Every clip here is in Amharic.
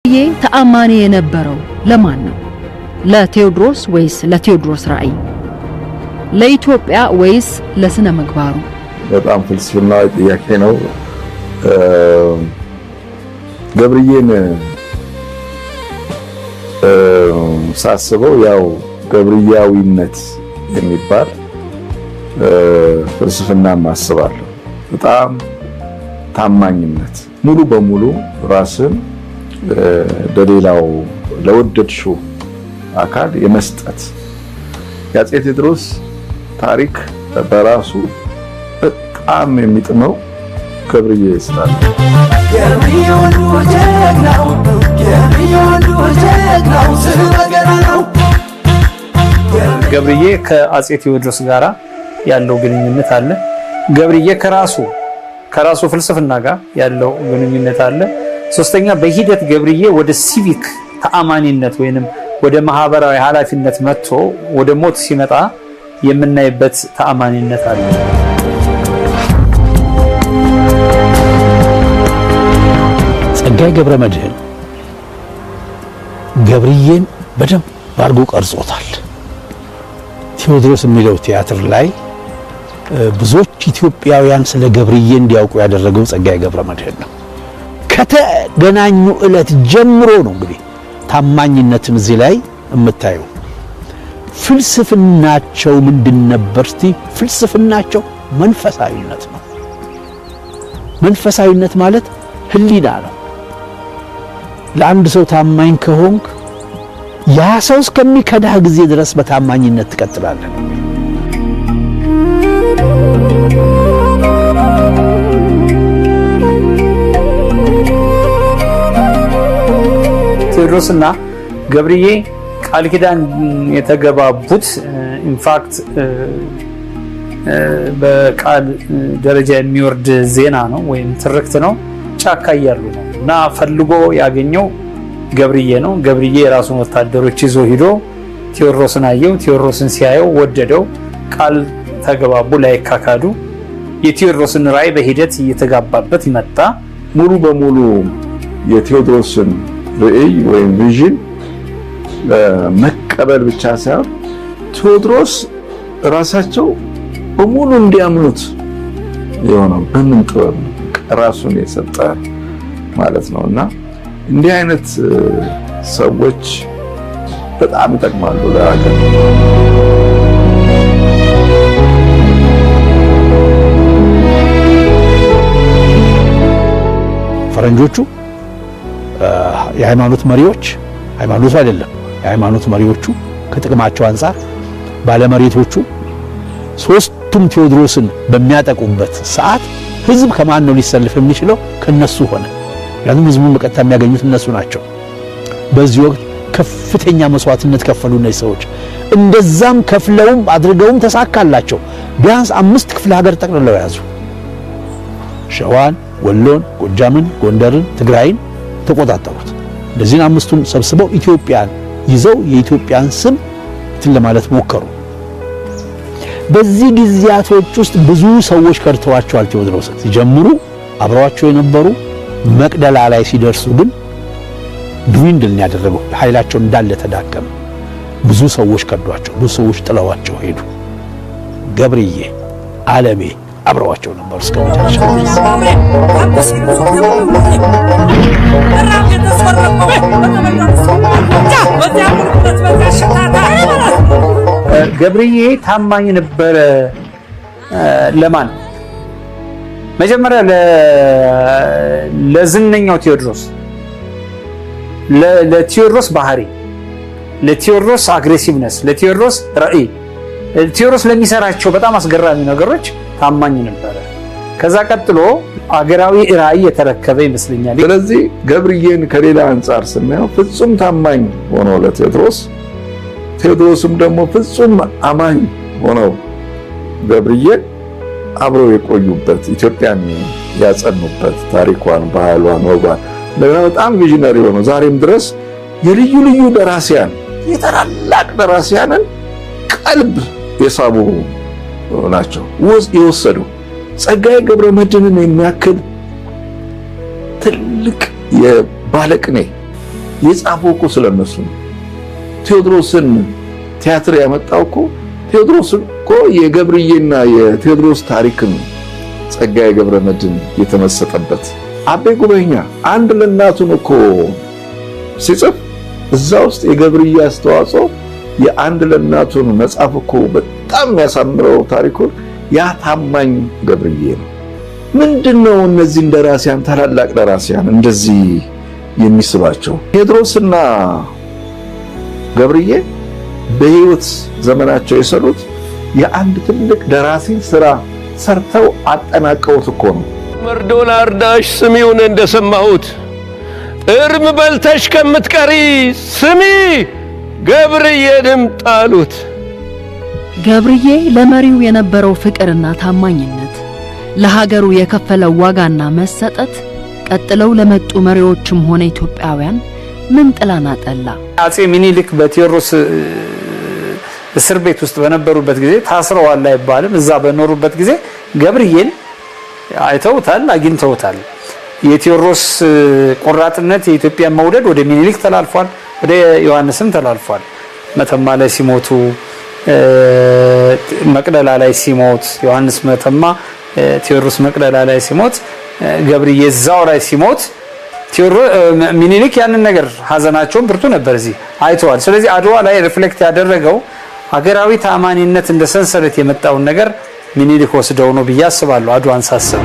ተአማኒ የነበረው ለማን ነው? ለቴዎድሮስ ወይስ ለቴዎድሮስ ራዕይ? ለኢትዮጵያ ወይስ ለስነ ምግባሩ? በጣም ፍልስፍናዊ ጥያቄ ነው። ገብርዬን ሳስበው ያው ገብርያዊነት የሚባል ፍልስፍና ማስባለሁ። በጣም ታማኝነት፣ ሙሉ በሙሉ ራስን ለሌላው ለወደድሽው አካል የመስጠት የአፄ ቴዎድሮስ ታሪክ በራሱ በጣም የሚጥመው ገብርዬ ስላለ ገብርዬ ከአፄ ቴዎድሮስ ጋራ ያለው ግንኙነት አለ። ገብርዬ ከራሱ ፍልስፍና ጋር ያለው ግንኙነት አለ። ሶስተኛ በሂደት ገብርዬ ወደ ሲቪክ ተአማኒነት ወይንም ወደ ማህበራዊ ኃላፊነት መጥቶ ወደ ሞት ሲመጣ የምናይበት ተአማኒነት አለ። ጸጋዬ ገብረመድህን ገብርዬን በደንብ አድርጎ ቀርጾታል። ቴዎድሮስ የሚለው ቲያትር ላይ ብዙዎች ኢትዮጵያውያን ስለ ገብርዬ እንዲያውቁ ያደረገው ጸጋዬ ገብረመድህን ነው። ከተገናኙ ዕለት ጀምሮ ነው እንግዲህ ታማኝነትን እዚህ ላይ የምታየው። ፍልስፍናቸው ምንድን ነበር? እስቲ ፍልስፍናቸው መንፈሳዊነት ነው። መንፈሳዊነት ማለት ህሊና ነው። ለአንድ ሰው ታማኝ ከሆንክ ያ ሰው እስከሚከዳህ ጊዜ ድረስ በታማኝነት ትቀጥላለህ። ቴዎድሮስና ገብርዬ ቃል ኪዳን የተገባቡት ኢንፋክት በቃል ደረጃ የሚወርድ ዜና ነው ወይም ትርክት ነው። ጫካ እያሉ ነው እና ፈልጎ ያገኘው ገብርዬ ነው። ገብርዬ የራሱን ወታደሮች ይዞ ሂዶ ቴዎድሮስን አየው። ቴዎድሮስን ሲያየው ወደደው። ቃል ተገባቡ ላይካካዱ። የቴዎድሮስን ራዕይ በሂደት እየተጋባበት መጣ። ሙሉ በሙሉ የቴዎድሮስን ራዕይ ወይም ቪዥን መቀበል ብቻ ሳይሆን ቴዎድሮስ ራሳቸው በሙሉ እንዲያምኑት የሆነው በምን ጥበብ ራሱን የሰጠ ማለት ነውና እንዲህ አይነት ሰዎች በጣም ይጠቅማሉ ለሀገር። ፈረንጆቹ የሃይማኖት መሪዎች ሃይማኖቱ አይደለም የሃይማኖት መሪዎቹ ከጥቅማቸው አንፃር ባለመሬቶቹ ሶስቱም ቴዎድሮስን በሚያጠቁበት ሰዓት ህዝብ ከማን ነው ሊሰልፍ የሚችለው? ከነሱ ሆነ። ምክንያቱም ህዝቡን በቀጥታ የሚያገኙት እነሱ ናቸው። በዚህ ወቅት ከፍተኛ መስዋዕትነት ከፈሉ እነዚህ ሰዎች። እንደዛም ከፍለውም አድርገውም ተሳካላቸው። ቢያንስ 5 ክፍለ ሀገር ጠቅልለው ያዙ። ሸዋን፣ ወሎን፣ ጎጃምን፣ ጎንደርን፣ ትግራይን ተቆጣጠሩት። እንደዚህን 5ቱን ሰብስበው ኢትዮጵያን ይዘው የኢትዮጵያን ስም ለማለት ሞከሩ። በዚህ ጊዜያቶች ውስጥ ብዙ ሰዎች ከድተዋቸዋል። ቴዎድሮስ ሲጀምሩ አብረዋቸው የነበሩ መቅደላ ላይ ሲደርሱ ግን ድዊንድልን ያደረገው ኃይላቸው እንዳለ ተዳከመ። ብዙ ሰዎች ከዷቸው፣ ብዙ ሰዎች ጥለዋቸው ሄዱ። ገብርዬ፣ አለሜ አብረዋቸው ነበሩ እስከ መጨረሻ ድረስ። ገብርዬ ታማኝ ነበረ። ለማን? መጀመሪያ ለዝነኛው ቴዎድሮስ፣ ለቴዎድሮስ ባህሪ፣ ለቴዎድሮስ አግሬሲቭነስ፣ ለቴዎድሮስ ራዕይ፣ ቴዎድሮስ ለሚሰራቸው በጣም አስገራሚ ነገሮች ታማኝ ነበረ። ከዛ ቀጥሎ አገራዊ ራዕይ የተረከበ ይመስለኛል። ስለዚህ ገብርዬን ከሌላ አንፃር ስናየው ፍጹም ታማኝ ሆኖ ለቴዎድሮስ፣ ቴዎድሮስም ደግሞ ፍጹም አማኝ ሆነው ገብርዬን አብረው የቆዩበት ኢትዮጵያን ያጸኑበት ታሪኳን፣ ባህሏን፣ ወጓን እንደገና በጣም ቪዥነሪ ሆኖ ዛሬም ድረስ የልዩ ልዩ ደራሲያን የታላላቅ ደራሲያንን ቀልብ የሳቡ ናቸው የወሰዱ። ጸጋዬ ገብረመድህንን የሚያክል ትልቅ የባለቅኔ የጻፈው እኮ ስለነሱ ነው። ቴዎድሮስን ቲያትር ያመጣው እኮ ቴዎድሮስ እኮ የገብርዬና የቴዎድሮስ ታሪክን ጸጋዬ ገብረመድህን የተመሰጠበት አቤ ጉበኛ አንድ ለእናቱን እኮ ሲጽፍ እዛ ውስጥ የገብርዬ አስተዋጽኦ የአንድ ለእናቱን መጽሐፍ እኮ በጣም የሚያሳምረው ታሪኩን ያ ታማኝ ገብርዬ ነው። ምንድነው እነዚህ ደራሲያን ታላላቅ ደራሲያን እንደዚህ የሚስባቸው? ቴዎድሮስና ገብርዬ በህይወት ዘመናቸው የሰሩት የአንድ ትልቅ ደራሲ ስራ ሰርተው አጠናቀውት እኮ ነው። መርዶን አርዳሽ ስሚውን እንደሰማሁት እርም በልተሽ ከምትቀሪ ስሚ ገብርዬንም ጣሉት። ገብርዬ ለመሪው የነበረው ፍቅርና ታማኝነት፣ ለሀገሩ የከፈለው ዋጋና መሰጠት ቀጥለው ለመጡ መሪዎችም ሆነ ኢትዮጵያውያን ምን ጥላና ጠላ። አጼ ሚኒሊክ በቴዎድሮስ እስር ቤት ውስጥ በነበሩበት ጊዜ ታስረዋል አይባልም። እዛ በኖሩበት ጊዜ ገብርዬን አይተውታል፣ አግኝተውታል። የቴዎድሮስ ቆራጥነት የኢትዮጵያ መውደድ ወደ ሚኒሊክ ተላልፏል፣ ወደ ዮሐንስም ተላልፏል። መተማ ላይ ሲሞቱ፣ መቅደላ ላይ ሲሞት ዮሐንስ መተማ፣ ቴዎድሮስ መቅደላ ላይ ሲሞት፣ ገብርዬ እዛው ላይ ሲሞት ሚኒሊክ ያንን ነገር ሀዘናቸውን ብርቱ ነበር እዚህ አይተዋል። ስለዚህ አድዋ ላይ ሪፍሌክት ያደረገው ሀገራዊ ታማኝነት እንደ ሰንሰለት የመጣውን ነገር ሚኒሊክ ወስደው ነው ብዬ አስባለሁ። አድዋን ሳስብ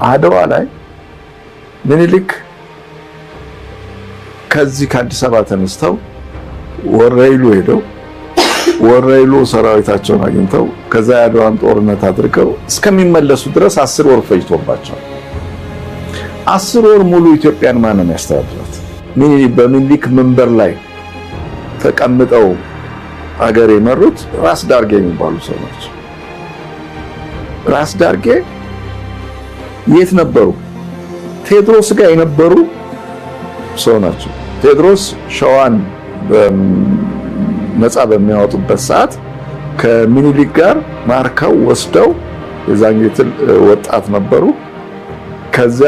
አድዋ ላይ ሚኒሊክ ከዚህ ከአዲስ አበባ ተነስተው ወረይሉ ሄደው ወረይሉ ሰራዊታቸውን አግኝተው ከዛ የአድዋን ጦርነት አድርገው እስከሚመለሱ ድረስ 10 ወር ፈጅቶባቸው 10 ወር ሙሉ ኢትዮጵያን ማንም ያስተዳድራት በሚኒሊክ መንበር ላይ ተቀምጠው አገር የመሩት ራስ ዳርጌ የሚባሉ ሰው ናቸው። ራስ ዳርጌ የት ነበሩ? ቴዎድሮስ ጋር የነበሩ ሰው ናቸው። ቴዎድሮስ ሸዋን ነፃ በሚያወጡበት ሰዓት ከሚኒሊክ ጋር ማርከው ወስደው የዛን ወጣት ነበሩ። ከዛ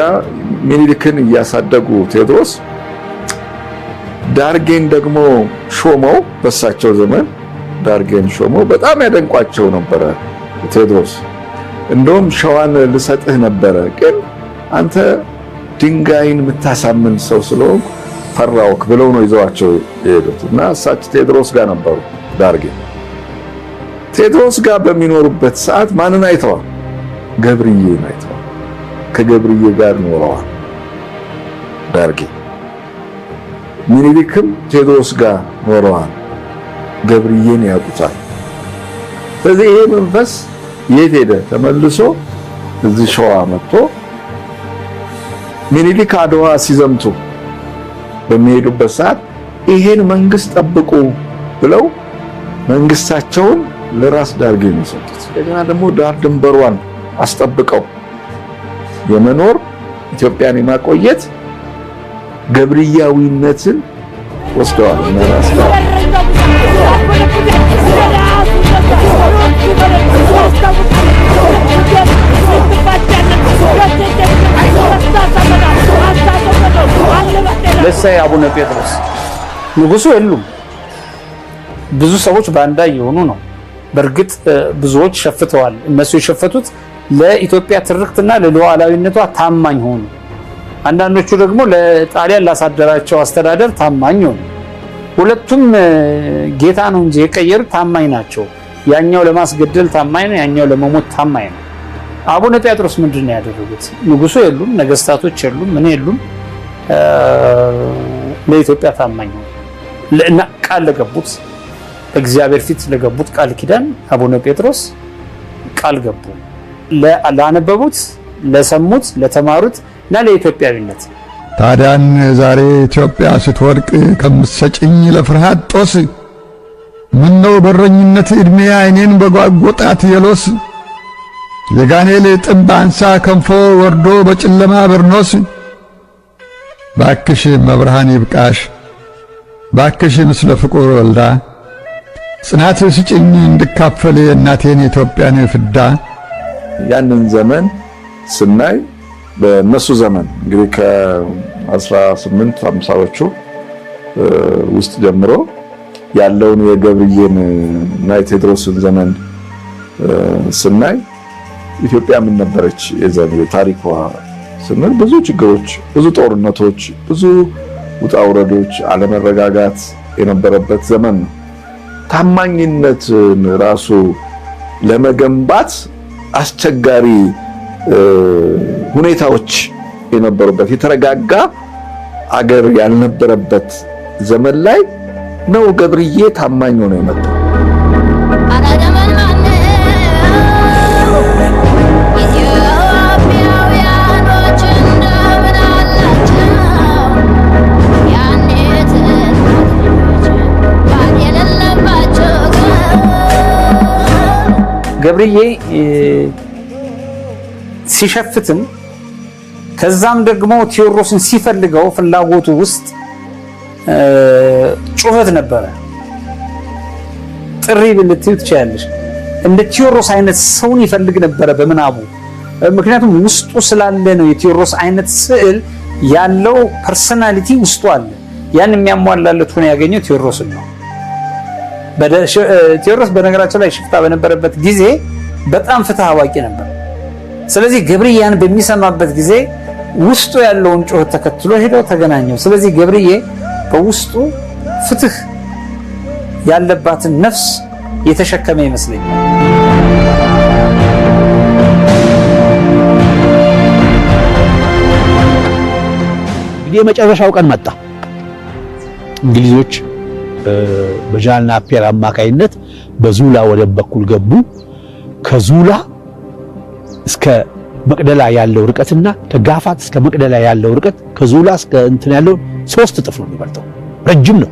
ሚኒሊክን እያሳደጉ ቴዎድሮስ ዳርጌን ደግሞ ሾመው። በሳቸው ዘመን ዳርጌን ሾመው። በጣም ያደንቋቸው ነበረ ቴዎድሮስ። እንደውም ሸዋን ልሰጥህ ነበረ፣ ግን አንተ ድንጋይን የምታሳምን ሰው ስለሆንክ ፈራውክ ብለው ነው ይዘዋቸው የሄዱት እና እሳቸው ቴዎድሮስ ጋር ነበሩ። ዳርጌ ቴዎድሮስ ጋር በሚኖሩበት ሰዓት ማንን አይተዋል? ገብርዬን አይተዋል። ከገብርዬ ጋር ኖረዋል ዳርጌ። ሚኒሊክም ቴዎድሮስ ጋር ኖረዋል። ገብርዬን ያውቁታል። ስለዚህ ይሄ መንፈስ የት ሄደ? ተመልሶ እዚህ ሸዋ መጥቶ ሚኒሊክ አድዋ ሲዘምቱ በሚሄዱበት ሰዓት ይሄን መንግስት ጠብቁ ብለው መንግስታቸውን ለራስ ዳርጌ ነው ሰጡት። እንደገና ደግሞ ዳር ድንበሯን አስጠብቀው የመኖር ኢትዮጵያን የማቆየት ገብርያዊነትን ወስደዋል እና ራስ ዳርጌ ለሳይ አቡነ ጴጥሮስ ንጉሱ የሉም። ብዙ ሰዎች ባንዳ የሆኑ ነው። በእርግጥ ብዙዎች ሸፍተዋል። እነሱ የሸፈቱት ለኢትዮጵያ ትርክትና ለሉዓላዊነቷ ታማኝ ሆኑ። አንዳንዶቹ ደግሞ ለጣሊያን ላሳደራቸው አስተዳደር ታማኝ ሆኑ። ሁለቱም ጌታ ነው እንጂ የቀየሩት ታማኝ ናቸው። ያኛው ለማስገደል ታማኝ ነው፣ ያኛው ለመሞት ታማኝ ነው። አቡነ ጴጥሮስ ምንድነው ያደረጉት? ንጉሱ የሉም፣ ነገስታቶች የሉም፣ ምን የሉም። ለኢትዮጵያ ታማኝ ነው እና ቃል ለገቡት እግዚአብሔር ፊት ለገቡት ቃል ኪዳን አቡነ ጴጥሮስ ቃል ገቡ። ላነበቡት፣ ለሰሙት፣ ለተማሩት እና ለኢትዮጵያዊነት። ታዲያን ዛሬ ኢትዮጵያ ስትወድቅ ከምትሰጭኝ ለፍርሃት ጦስ ምነው በረኝነት ዕድሜ አይኔን በጓጎጣት የሎስ የጋኔል ጥምብ አንሳ ከንፎ ወርዶ በጨለማ በርኖስ ባክሽ መብርሃን ይብቃሽ ባክሽን ስለ ፍቁር ወልዳ ጽናት ስጭኝ እንድካፈል እናቴን ኢትዮጵያን ፍዳ። ያንን ዘመን ስናይ በነሱ ዘመን እንግዲህ ከ1850ዎቹ ውስጥ ጀምሮ ያለውን የገብርዬን እና የቴዎድሮስን ዘመን ስናይ ኢትዮጵያ ምን ነበረች? የዘመኑ ታሪኳ ስንል ብዙ ችግሮች፣ ብዙ ጦርነቶች፣ ብዙ ውጣ ውረዶች፣ አለመረጋጋት የነበረበት ዘመን ነው። ታማኝነትን ራሱ ለመገንባት አስቸጋሪ ሁኔታዎች የነበሩበት የተረጋጋ አገር ያልነበረበት ዘመን ላይ ነው ገብርዬ ታማኝ ሆኖ የመጣው። ገብርዬ ሲሸፍትም ከዛም ደግሞ ቴዎድሮስን ሲፈልገው ፍላጎቱ ውስጥ ጩኸት ነበረ። ጥሪ ብልትዩ ትችያለሽ። እንደ ቴዎድሮስ አይነት ሰውን ይፈልግ ነበረ በምናቡ። ምክንያቱም ውስጡ ስላለ ነው። የቴዎድሮስ አይነት ስዕል ያለው ፐርሰናሊቲ ውስጡ አለ። ያን የሚያሟላለት ሆነ ያገኘው ቴዎድሮስን ነው። ቴዎድሮስ በነገራችን ላይ ሽፍታ በነበረበት ጊዜ በጣም ፍትህ አዋቂ ነበር። ስለዚህ ገብርዬን በሚሰማበት ጊዜ ውስጡ ያለውን ጩኸት ተከትሎ ሄደው ተገናኘው። ስለዚህ ገብርዬ በውስጡ ፍትህ ያለባትን ነፍስ የተሸከመ ይመስለኛል። እንግዲህ የመጨረሻው ቀን መጣ። እንግሊዞች በጃን ናፒየር አማካይነት በዙላ ወደብ በኩል ገቡ። ከዙላ እስከ መቅደላ ያለው ርቀትና ከጋፋት እስከ መቅደላ ያለው ርቀት ከዙላ እስከ እንትን ያለው 3 እጥፍ ነው የሚበልጠው። ረጅም ነው።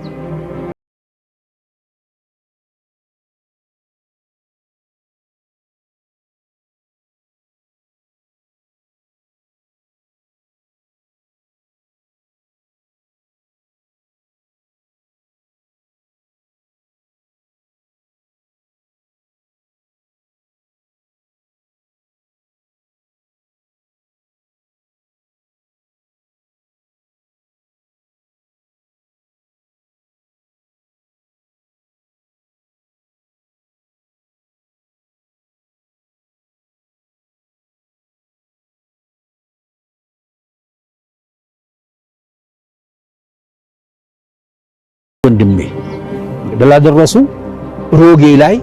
ወንድሜ መቅደላ ደረሱ። ሮጌ ላይ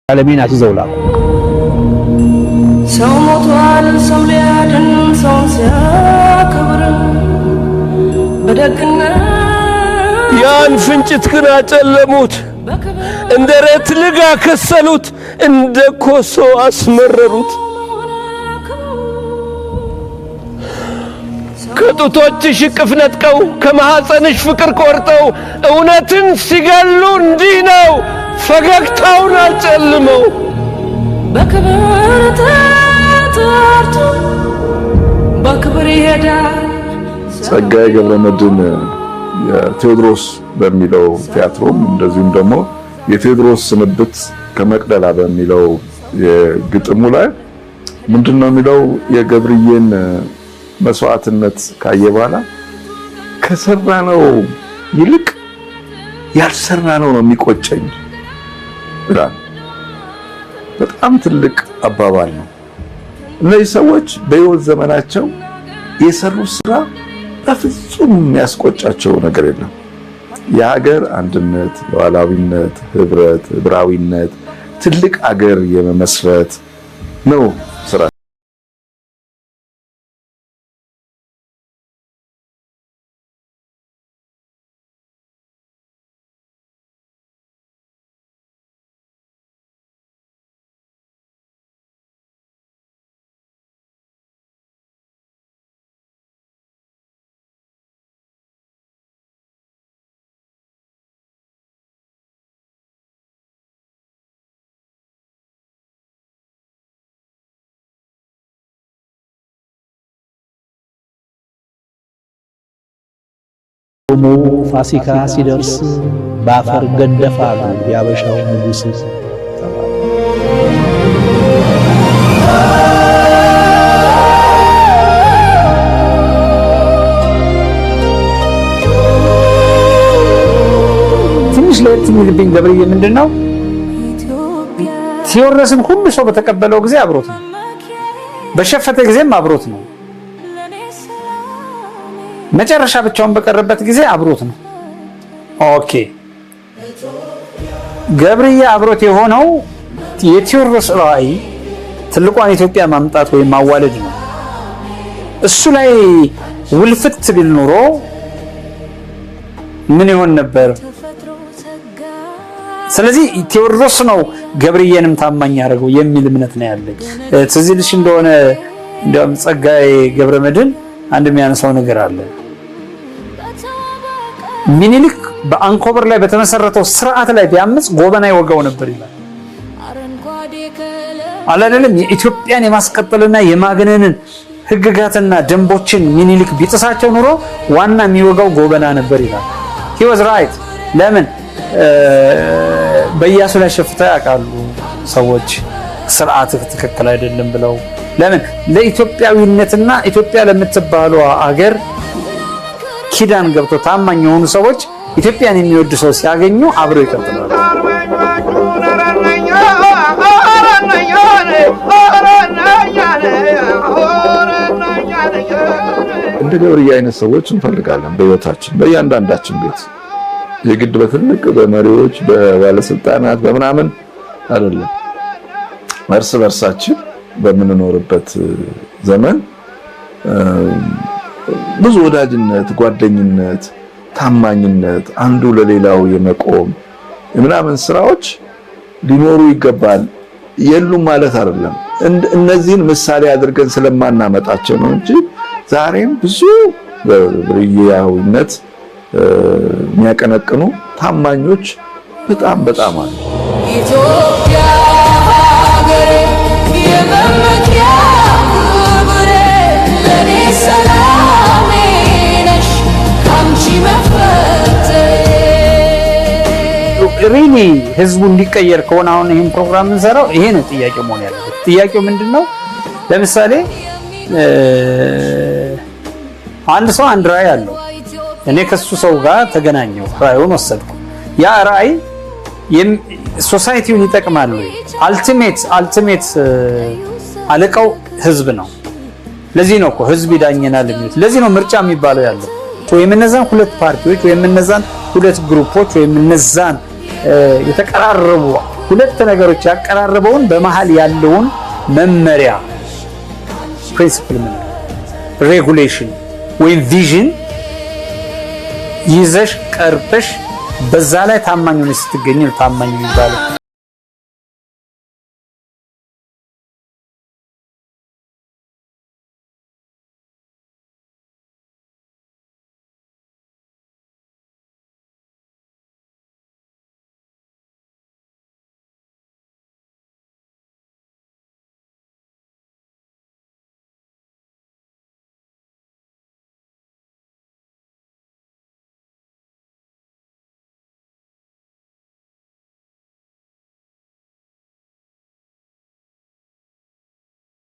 ዓለሜን አስይዘው ላኩ። ሰው ሞቷል ሰው ሊያድን ሰውን ሲያከብር በደግነት ያን ፍንጭት ግን አጨለሙት፣ እንደ ሬት ልጋ ከሰሉት፣ እንደ ኮሶ አስመረሩት። ከጡቶችሽ እቅፍ ነጥቀው ከማኅፀንሽ ፍቅር ቆርጠው እውነትን ሲገሉ እንዲህ ነው ፈገግታውን አጨልመው። በክብር ተጠርቶ በክብር ይሄዳል። ጸጋዬ ገብረመድኅን የቴዎድሮስ በሚለው ቲያትሮም እንደዚሁም ደግሞ የቴዎድሮስ ስንብት ከመቅደላ በሚለው የግጥሙ ላይ ምንድነው የሚለው? የገብርዬን መስዋዕትነት ካየ በኋላ ከሰራነው ይልቅ ያልሰራነው ነው የሚቆጨኝ ይላል። በጣም ትልቅ አባባል ነው። እነዚህ ሰዎች በሕይወት ዘመናቸው የሰሩት ስራ በፍጹም የሚያስቆጫቸው ነገር የለም። የሀገር አንድነት፣ ሉዓላዊነት፣ ህብረት፣ ህብራዊነት ትልቅ አገር የመመስረት ነው ስራ። ፋሲካ ሲደርስ ባፈር ገደፋሉ ያበሻው ንጉስ ትንሽ ለየት የሚልብኝ ገብርዬ ምንድነው ቴዎድሮስን ሁሉ ሰው በተቀበለው ጊዜ አብሮት ነው፣ በሸፈተ ጊዜም አብሮት ነው፣ መጨረሻ ብቻውን በቀረበት ጊዜ አብሮት ነው። ኦኬ ገብርዬ አብሮት የሆነው የቴዎድሮስ ራዕይ ትልቋን ኢትዮጵያ ማምጣት ወይም ማዋለድ ነው። እሱ ላይ ውልፍት ቢል ኖሮ ምን ይሆን ነበር? ስለዚህ ቴዎድሮስ ነው ገብርዬንም ታማኝ ያደረገው የሚል እምነት ነው ያለኝ። ትዝ ይልሽ እንደሆነ እንደውም ጸጋዬ ገብረመድህን አንድ የሚያነሳው ነገር አለ። ሚኒሊክ በአንኮበር ላይ በተመሰረተው ስርዓት ላይ ቢያምጽ ጎበና ይወጋው ነበር ይላል። አላለም የኢትዮጵያን የማስቀጠልና የማግነንን ህግጋትና ደንቦችን ሚኒሊክ ቢጥሳቸው ኑሮ ዋና የሚወጋው ጎበና ነበር ይላል። he was right። ለምን በኢያሱ ላይ ሸፍተው ያውቃሉ ሰዎች ስርዓት ትክክል አይደለም ብለው። ለምን ለኢትዮጵያዊነትና ኢትዮጵያ ለምትባለው አገር ኪዳን ገብቶ ታማኝ የሆኑ ሰዎች ኢትዮጵያን የሚወድ ሰው ሲያገኙ አብረው ይቀጥላሉ። እንደ ገብርዬ አይነት ሰዎች እንፈልጋለን በህይወታችን በእያንዳንዳችን ቤት። የግድ በትልቅ በመሪዎች በባለስልጣናት በምናምን አይደለም። እርስ በርሳችን በምንኖርበት ዘመን ብዙ ወዳጅነት፣ ጓደኝነት፣ ታማኝነት፣ አንዱ ለሌላው የመቆም ምናምን ስራዎች ሊኖሩ ይገባል። የሉም ማለት አይደለም። እነዚህን ምሳሌ አድርገን ስለማናመጣቸው ነው እንጂ ዛሬም ብዙ በብርያዊነት የሚያቀነቅኑ ታማኞች በጣም በጣም አሉ። ኢትዮጵያ ሀገሬ የመመኪያ ክብሬ ለኔ ሰላሜ ነሽ ካንቺ መፈቴ። ሪሊ ህዝቡ እንዲቀየር ከሆነ አሁን ይሄን ፕሮግራም እንሰራው ይሄ ነው ጥያቄው መሆን ያለበት። ጥያቄው ምንድነው? ለምሳሌ አንድ ሰው አንድ ራዕይ አለው። እኔ ከሱ ሰው ጋር ተገናኘው፣ ራዕዩን ወሰድኩ። ያ ራዕይ ሶሳይቲውን ይጠቅማል ወይ? አልቲሜት አለቃው ህዝብ ነው። ለዚህ ነው እኮ ህዝብ ይዳኘናል የሚሉት። ለዚህ ነው ምርጫ የሚባለው ያለው። ወይም እነዛን ሁለት ፓርቲዎች ወይም እነዛን ሁለት ግሩፖች ወይም እነዛን የተቀራረቡ ሁለት ነገሮች ያቀራረበውን በመሃል ያለውን መመሪያ ፕሪንሲፕል ምን ሬጉሌሽን ወይም ቪዥን ይዘሽ ቀርበሽ በዛ ላይ ታማኝ ሆነሽ ስትገኝ ታማኝ የሚባለው